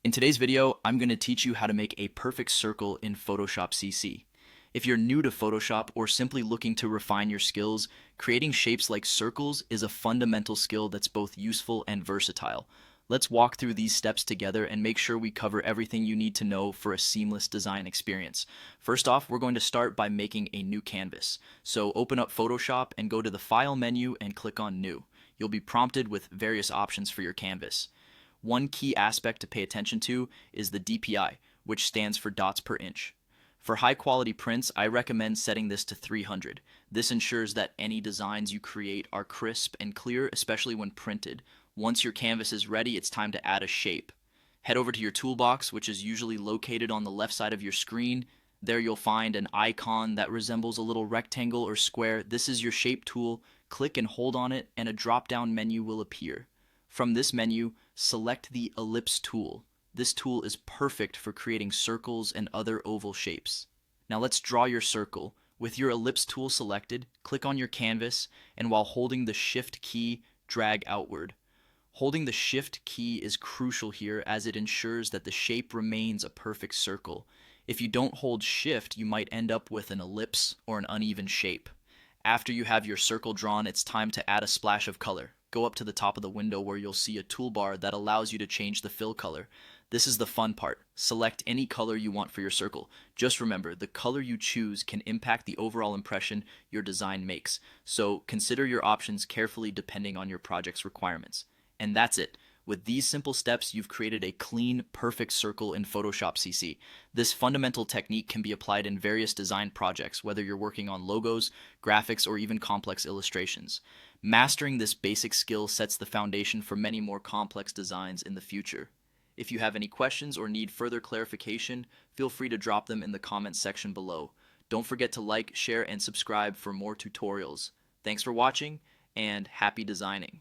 In today's video, I'm going to teach you how to make a perfect circle in Photoshop CC. If you're new to Photoshop or simply looking to refine your skills, creating shapes like circles is a fundamental skill that's both useful and versatile. Let's walk through these steps together and make sure we cover everything you need to know for a seamless design experience. First off, we're going to start by making a new canvas. So open up Photoshop and go to the File menu and click on New. You'll be prompted with various options for your canvas. One key aspect to pay attention to is the DPI, which stands for dots per inch. For high quality prints, I recommend setting this to 300. This ensures that any designs you create are crisp and clear, especially when printed. Once your canvas is ready, it's time to add a shape. Head over to your toolbox, which is usually located on the left side of your screen. There you'll find an icon that resembles a little rectangle or square. This is your shape tool. Click and hold on it, and a drop-down menu will appear. From this menu, select the Ellipse tool. This tool is perfect for creating circles and other oval shapes. Now let's draw your circle. With your Ellipse tool selected, click on your canvas, and while holding the Shift key, drag outward. Holding the Shift key is crucial here as it ensures that the shape remains a perfect circle. If you don't hold Shift, you might end up with an ellipse or an uneven shape. After you have your circle drawn, it's time to add a splash of color. Go up to the top of the window where you'll see a toolbar that allows you to change the fill color. This is the fun part. Select any color you want for your circle. Just remember, the color you choose can impact the overall impression your design makes, so consider your options carefully depending on your project's requirements. And that's it. With these simple steps, you've created a clean, perfect circle in Photoshop CC. This fundamental technique can be applied in various design projects, whether you're working on logos, graphics, or even complex illustrations. Mastering this basic skill sets the foundation for many more complex designs in the future. If you have any questions or need further clarification, feel free to drop them in the comments section below. Don't forget to like, share, and subscribe for more tutorials. Thanks for watching, and happy designing!